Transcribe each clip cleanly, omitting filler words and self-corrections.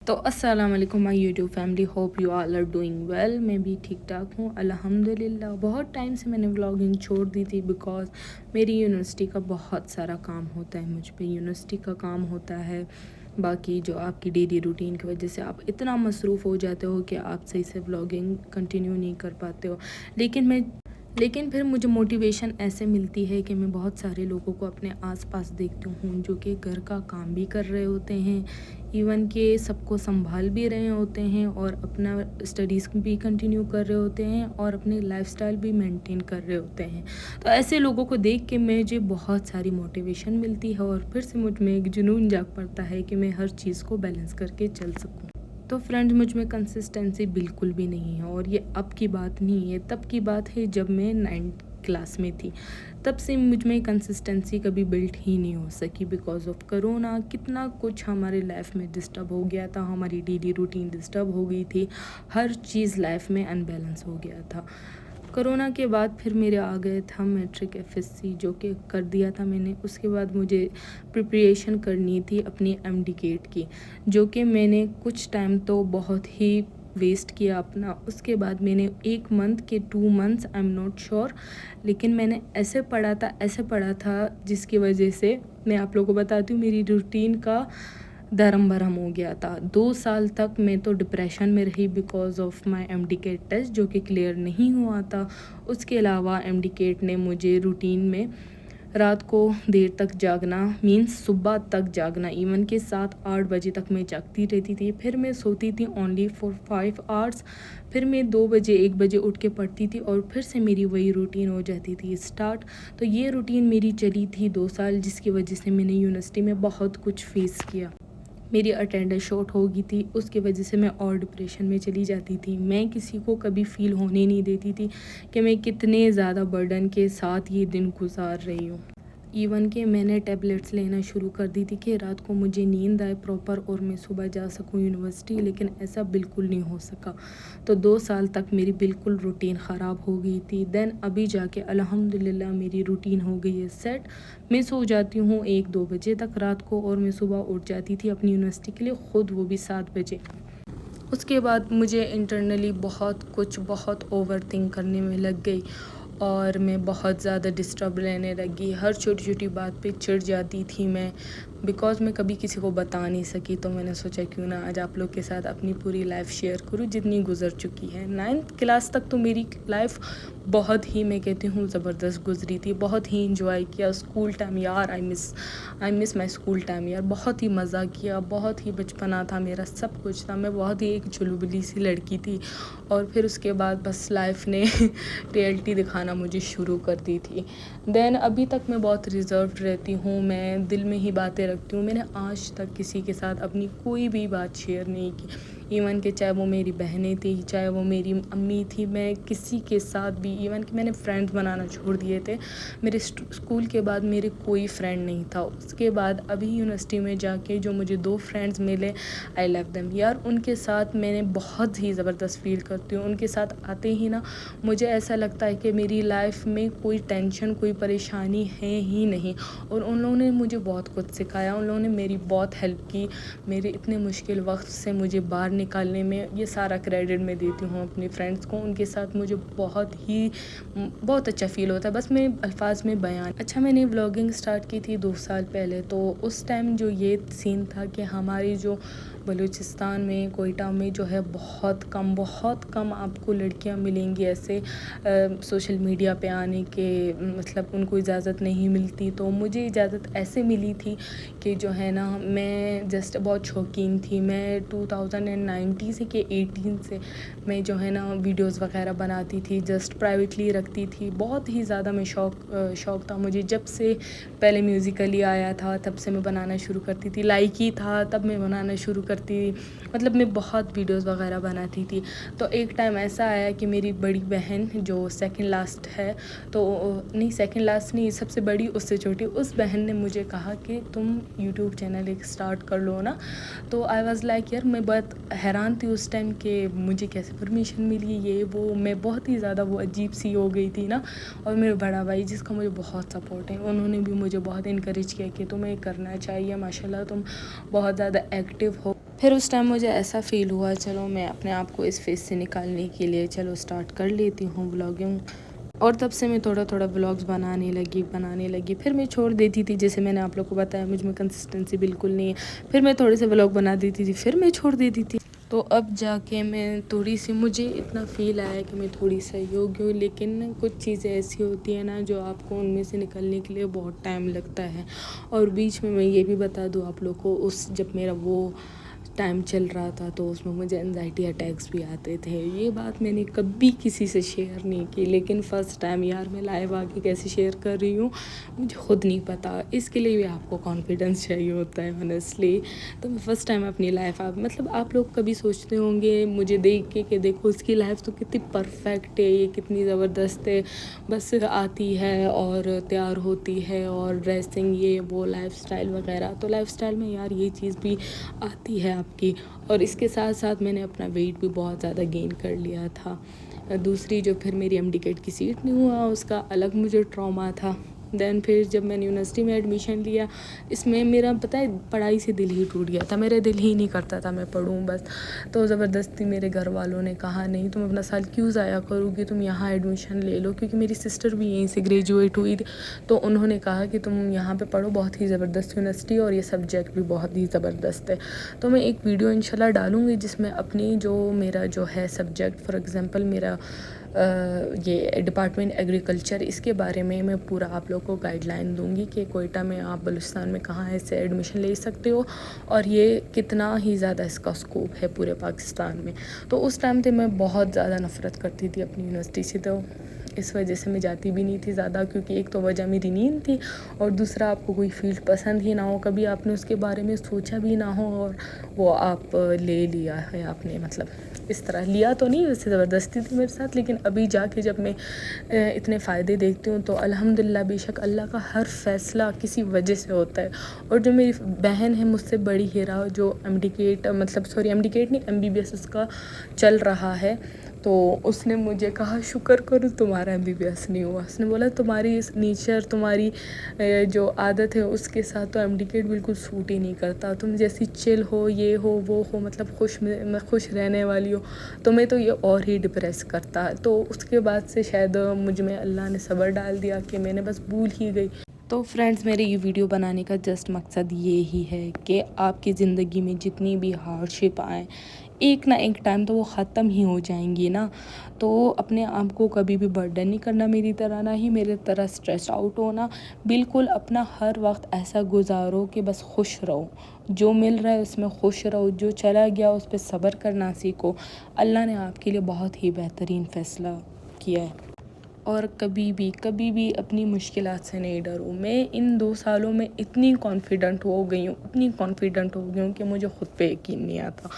تو السلام علیکم my YouTube family, hope you all are doing well. میں بھی ٹھیک ٹھاک ہوں الحمدللہ۔ بہت ٹائم سے میں نے ولاگنگ چھوڑ دی تھی بیکاز میری یونیورسٹی کا بہت سارا کام ہوتا ہے، مجھ پہ یونیورسٹی کا کام ہوتا ہے، باقی جو آپ کی ڈیلی روٹین کی وجہ سے آپ اتنا مصروف ہو جاتے ہو کہ آپ صحیح سے ولاگنگ کنٹینیو نہیں کر پاتے ہو۔ لیکن پھر مجھے موٹیویشن ایسے ملتی ہے کہ میں بہت سارے لوگوں کو اپنے آس پاس دیکھتی ہوں جو کہ گھر کا کام بھی کر رہے ہوتے ہیں، ایون کہ سب کو سنبھال بھی رہے ہوتے ہیں اور اپنا اسٹڈیز بھی کنٹینیو کر رہے ہوتے ہیں اور اپنی لائف سٹائل بھی مینٹین کر رہے ہوتے ہیں۔ تو ایسے لوگوں کو دیکھ کے مجھے بہت ساری موٹیویشن ملتی ہے اور پھر سے مجھ میں ایک جنون جاگ پڑتا ہے کہ میں ہر چیز کو بیلنس کر کے چل سکوں۔ تو فرینڈز، مجھ میں کنسسٹنسی بالکل بھی نہیں ہے، اور یہ اب کی بات نہیں ہے، تب کی بات ہے جب میں 9th کلاس میں تھی۔ تب سے مجھ میں کنسسٹنسی کبھی بلڈ ہی نہیں ہو سکی بیکاز آف کرونا۔ کتنا کچھ ہمارے لائف میں ڈسٹرب ہو گیا تھا، ہماری ڈیلی روٹین ڈسٹرب ہو گئی تھی، ہر چیز لائف میں ان بیلنس ہو گیا تھا۔ کرونا کے بعد پھر میرے آ گئے تھا میٹرک FSC، جو کہ کر دیا تھا میں نے۔ اس کے بعد مجھے پریپریشن کرنی تھی اپنی MD گیٹ کی، جو کہ میں نے کچھ ٹائم تو بہت ہی ویسٹ کیا اپنا۔ اس کے بعد میں نے 1 منتھ کے 2 months I am not sure, لیکن میں نے ایسے پڑھا تھا جس کی وجہ سے میں آپ لوگوں کو بتاتی ہوں میری روٹین کا دھرم بھرم ہو گیا تھا۔ 2 سال تک میں تو ڈپریشن میں رہی because of my MD gate test, جو کہ کلیئر نہیں ہوا تھا۔ اس کے علاوہ MD گیٹ نے مجھے روٹین میں رات کو دیر تک جاگنا، مینس صبح تک جاگنا، ایون کہ 7-8 بجے تک میں جاگتی رہتی تھی۔ پھر میں سوتی تھی اونلی فار 5 hours، پھر میں 2 بجے 1 بجے اٹھ کے پڑھتی تھی اور پھر سے میری وہی روٹین ہو جاتی تھی اسٹارٹ۔ تو یہ روٹین میری چلی تھی 2 سال، جس کی وجہ سے میں نے یونیورسٹی میں بہت کچھ فیس کیا۔ میری اٹینڈنس شارٹ ہو گئی تھی، اس کی وجہ سے میں اور ڈپریشن میں چلی جاتی تھی۔ میں کسی کو کبھی فیل ہونے نہیں دیتی تھی کہ میں کتنے زیادہ برڈن کے ساتھ یہ دن گزار رہی ہوں۔ ایون کہ میں نے ٹیبلیٹس لینا شروع کر دی تھی کہ رات کو مجھے نیند آئے پراپر اور میں صبح جا سکوں یونیورسٹی، لیکن ایسا بالکل نہیں ہو سکا۔ تو 2 سال تک میری بالکل روٹین خراب ہو گئی تھی۔ دین ابھی جا کے الحمدللہ میری روٹین ہو گئی ہے سیٹ۔ میں سو جاتی ہوں 1-2 بجے تک رات کو، اور میں صبح اٹھ جاتی تھی اپنی یونیورسٹی کے لیے خود، وہ بھی 7 بجے۔ اس کے بعد مجھے انٹرنلی بہت اوور تھنک کرنے میں لگ گئی، اور میں بہت زیادہ ڈسٹرب رہنے لگی۔ ہر چھوٹی چھوٹی بات پہ چڑھ جاتی تھی میں، بیکاز میں کبھی کسی کو بتا نہیں سکی۔ تو میں نے سوچا کیوں نہ آج آپ لوگ کے ساتھ اپنی پوری لائف شیئر کروں جتنی گزر چکی ہے۔ 9th کلاس تک تو میری لائف بہت ہی، میں کہتی ہوں، زبردست گزری تھی۔ بہت ہی انجوائے کیا اسکول ٹائم، یار آئی مس مائی اسکول ٹائم یار۔ بہت ہی مزہ کیا، بہت ہی بچپنا تھا میرا، سب کچھ تھا۔ میں بہت ہی ایک چلبلی سی لڑکی تھی، اور پھر اس کے بعد بس لائف نے ریئلٹی دکھانا مجھے شروع کر دی تھی۔ دین ابھی تک میں بہت ریزروڈ رہتی ہوں، میں دل میں ہی باتیں رکھتی ہوں۔ میں نے آج تک کسی کے ساتھ اپنی کوئی بھی بات شیئر نہیں کی، ایون کہ چاہے وہ میری بہنیں تھیں، چاہے وہ میری امی تھی، میں کسی کے ساتھ بھی، ایون کہ میں نے فرینڈز بنانا چھوڑ دیے تھے۔ میرے اسکول کے بعد میرے کوئی فرینڈ نہیں تھا۔ اس کے بعد ابھی یونیورسٹی میں جا کے جو مجھے 2 فرینڈز ملے، آئی لو دیم یار۔ ان کے ساتھ میں نے بہت ہی زبردست فیل کرتی ہوں۔ ان کے ساتھ آتے ہی نا مجھے ایسا لگتا ہے کہ میری لائف میں کوئی ٹینشن، کوئی پریشانی ہے ہی نہیں، اور ان لوگوں نے مجھے بہت کچھ سکھایا۔ ان لوگوں نے میری بہت ہیلپ کی میرے اتنے مشکل وقت سے مجھے باہر نکالنے میں۔ یہ سارا کریڈٹ میں دیتی ہوں اپنی فرینڈس کو۔ ان کے ساتھ مجھے بہت اچھا فیل ہوتا ہے، بس میں الفاظ میں بیان۔ اچھا، میں نے ولاگنگ سٹارٹ کی تھی 2 سال پہلے، تو اس ٹائم جو یہ سین تھا کہ ہماری جو بلوچستان میں، کوئٹہ میں جو ہے بہت کم آپ کو لڑکیاں ملیں گی ایسے سوشل میڈیا پہ آنے کے، مطلب ان کو اجازت نہیں ملتی۔ تو مجھے اجازت ایسے ملی تھی کہ جو ہے نا، میں جسٹ بہت شوقین تھی۔ میں 2019 سے کہ 18 سے میں جو ہے نا ویڈیوز وغیرہ بناتی تھی، جسٹ پرائیویٹلی رکھتی تھی۔ بہت ہی زیادہ میں شوق تھا مجھے، جب سے پہلے میوزیکلی آیا تھا تب سے میں بنانا شروع کرتی تھی، لائک ہی تھا تب میں بنانا شروع کرتی، مطلب میں بہت ویڈیوز وغیرہ بناتی تھی۔ تو ایک ٹائم ایسا آیا کہ میری بڑی بہن جو سیکنڈ لاسٹ ہے، تو نہیں سیکنڈ لاسٹ نہیں، سب سے بڑی اس سے چھوٹی، اس بہن نے مجھے کہا کہ تم یوٹیوب چینل ایک اسٹارٹ کر لو نا۔ تو آئی واز لائک یار، میں بہت حیران تھی اس ٹائم کہ مجھے کیسے پرمیشن ملی، یہ وہ، میں بہت ہی زیادہ وہ عجیب سی ہو گئی تھی نا۔ اور میرا بڑا بھائی جس کا مجھے بہت سپورٹ ہے، انہوں نے بھی مجھے بہت انکریج کیا کہ تمہیں کرنا چاہیے، ماشاء اللہ تم بہت زیادہ ایکٹیو ہو۔ پھر اس ٹائم مجھے ایسا فیل ہوا چلو میں اپنے آپ کو اس فیس سے نکالنے کے لیے چلو اسٹارٹ کر لیتی ہوں بلاگنگ. اور تب سے میں تھوڑا تھوڑا بلاگز بنانے لگی. پھر میں چھوڑ دیتی تھی، جیسے میں نے آپ لوگ کو بتایا مجھ میں کنسسٹنسی بالکل نہیں ہے. پھر میں تھوڑے سے بلاگ بنا دیتی تھی، پھر میں چھوڑ دیتی تھی. تو اب جا کے میں تھوڑی سی مجھے اتنا فیل آیا کہ میں تھوڑی صحیح ہو گئی ہوں. لیکن کچھ چیزیں ایسی ہوتی ہیں نا جو آپ کو ان میں سے نکلنے کے لیے بہت ٹائم لگتا ہے. اور بیچ میں یہ بھی بتا دوں آپ لوگ کو، جب میرا وہ ٹائم چل رہا تھا تو اس میں مجھے انزائٹی اٹیکس بھی آتے تھے. یہ بات میں نے کبھی کسی سے شیئر نہیں کی، لیکن فرسٹ ٹائم یار میں لائیو آ کے کیسے شیئر کر رہی ہوں مجھے خود نہیں پتا. اس کے لیے بھی آپ کو کانفیڈنس چاہیے ہوتا ہے آنیسٹلی. تو میں فرسٹ ٹائم اپنی لائف مطلب آپ لوگ کبھی سوچتے ہوں گے مجھے دیکھ کے کہ دیکھو اس کی لائف تو کتنی پرفیکٹ ہے، یہ کتنی زبردست ہے، بس آتی ہے اور تیار ہوتی ہے اور ڈریسنگ یہ وہ لائف اسٹائل وغیرہ. تو لائف اسٹائل میں یار یہ چیز بھی آتی ہے آپ کی. اور اس کے ساتھ ساتھ میں نے اپنا ویٹ بھی بہت زیادہ گین کر لیا تھا. دوسری جو پھر میری ایم ڈی کیٹ کی سیٹ نہیں ہوا اس کا الگ مجھے ٹراما تھا. دین پھر جب میں نے یونیورسٹی میں ایڈمیشن لیا، اس میں میرا پتہ ہے پڑھائی سے دل ہی ٹوٹ گیا تھا. میرا دل ہی نہیں کرتا تھا میں پڑھوں بس. تو زبردستی میرے گھر والوں نے کہا نہیں تم اپنا سال کیوں ضائع کرو گی، تم یہاں ایڈمیشن لے لو. کیونکہ میری سسٹر بھی یہیں سے گریجویٹ ہوئی تھی، تو انہوں نے کہا کہ تم یہاں پہ پڑھو، بہت ہی زبردست یونیورسٹی اور یہ سبجیکٹ بھی بہت ہی زبردست ہے. تو میں ایک ویڈیو انشاءاللہ ڈالوں گی جس میں اپنی میرا جو ہے سبجیکٹ، فار ایگزامپل میرا یہ ڈپارٹمنٹ ایگریکلچر، اس کے بارے میں پورا آپ لوگ کو گائیڈ لائن دوں گی کہ کوئٹہ میں آپ بلوچستان میں کہاں سے ایڈمیشن لے سکتے ہو اور یہ کتنا ہی زیادہ اس کا اسکوپ ہے پورے پاکستان میں. تو اس ٹائم پہ میں بہت زیادہ نفرت کرتی تھی اپنی یونیورسٹی سے، تو اس وجہ سے میں جاتی بھی نہیں تھی زیادہ. کیونکہ ایک تو وجہ میری نیند تھی اور دوسرا آپ کو کوئی فیلڈ پسند ہی نہ ہو، کبھی آپ نے اس کے بارے میں سوچا بھی نہ ہو اور وہ آپ لے لیا ہے آپ نے. مطلب اس طرح لیا تو نہیں، ویسے زبردستی تھی میرے ساتھ، لیکن ابھی جا کے جب میں اتنے فائدے دیکھتی ہوں تو الحمدللہ بے شک اللہ کا ہر فیصلہ کسی وجہ سے ہوتا ہے. اور جو میری بہن ہے مجھ سے بڑی ہیرا، جو MD کیٹ نہیں MBBS اس کا چل رہا ہے، تو اس نے مجھے کہا شکر کرو تمہارا MBBS نہیں ہوا. اس نے بولا تمہاری اس نیچر، تمہاری جو عادت ہے اس کے ساتھ تو MD کیٹ بالکل سوٹ ہی نہیں کرتا. تم جیسی چل ہو، یہ ہو وہ ہو، مطلب خوش رہنے والی ہو، تمہیں تو یہ اور ہی ڈپریس کرتا ہے. تو اس کے بعد سے شاید مجھ میں اللہ نے صبر ڈال دیا کہ میں نے بس بھول ہی گئی. تو فرینڈز میرے یہ ویڈیو بنانے کا جسٹ مقصد یہی ہے کہ آپ کی زندگی میں جتنی بھی ہارڈ شپ آئیں، ایک نہ ایک ٹائم تو وہ ختم ہی ہو جائیں گی نا. تو اپنے آپ کو کبھی بھی برڈن نہیں کرنا میری طرح، نہ ہی میرے طرح اسٹریس آؤٹ ہونا. بالکل اپنا ہر وقت ایسا گزارو کہ بس خوش رہو، جو مل رہا ہے اس میں خوش رہو، جو چلا گیا اس پہ صبر کرنا سیکھو. اللہ نے آپ کے لیے بہت ہی بہترین فیصلہ کیا ہے. اور کبھی بھی اپنی مشکلات سے نہیں ڈرو. میں ان 2 سالوں میں اتنی کانفیڈنٹ ہو گئی ہوں کہ مجھے خود پہ یقین نہیں آتا.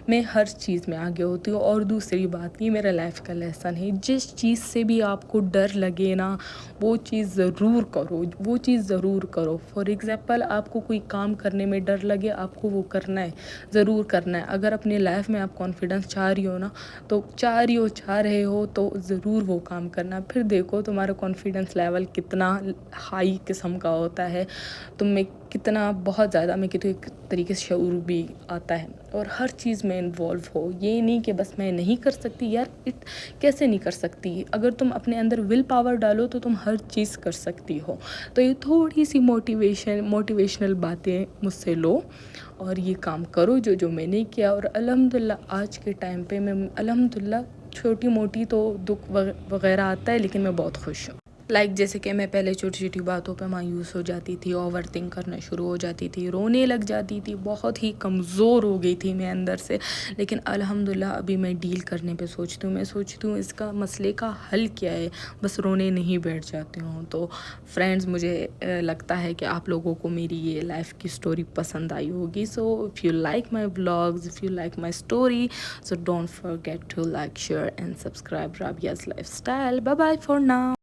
میں ہر چیز میں آگے ہوتی ہوں. اور دوسری بات، یہ میرا لائف کا لیسن ہے، جس چیز سے بھی آپ کو ڈر لگے نا وہ چیز ضرور کرو. فار ایگزامپل آپ کو کوئی کام کرنے میں ڈر لگے، آپ کو وہ کرنا ہے، ضرور کرنا ہے. اگر اپنے لائف میں آپ کانفیڈنس چاہ رہے ہو تو ضرور وہ کام کرنا. پھر دیکھو تمہارا کانفیڈنس لیول کتنا ہائی قسم کا ہوتا ہے، تم میں کتنا بہت زیادہ میں کتنے طریقے سے شعور بھی آتا ہے. اور ہر چیز میں انوالو ہو. یہ نہیں کہ بس میں نہیں کر سکتی یار، کیسے نہیں کر سکتی؟ اگر تم اپنے اندر ول پاور ڈالو تو تم ہر چیز کر سکتی ہو. تو یہ تھوڑی سی موٹیویشنل باتیں مجھ سے لو اور یہ کام کرو جو میں نے کیا. اور الحمدللہ آج کے ٹائم پہ میں الحمدللہ چھوٹی موٹی تو دکھ وغیرہ آتا ہے لیکن میں بہت خوش ہوں. جیسے کہ میں پہلے چھوٹی باتوں پہ مایوس ہو جاتی تھی، اوور تھنک کرنا شروع ہو جاتی تھی، رونے لگ جاتی تھی، بہت ہی کمزور ہو گئی تھی میں اندر سے. لیکن الحمدللہ ابھی میں ڈیل کرنے پہ سوچتی ہوں اس کا مسئلے کا حل کیا ہے، بس رونے نہیں بیٹھ جاتی ہوں. تو فرینڈز مجھے لگتا ہے کہ آپ لوگوں کو میری یہ لائف کی سٹوری پسند آئی ہوگی. So if you like my vlogs, if you like my story, so don't forget to like, share and subscribe Rabia's Lifestyle. Bye bye for now.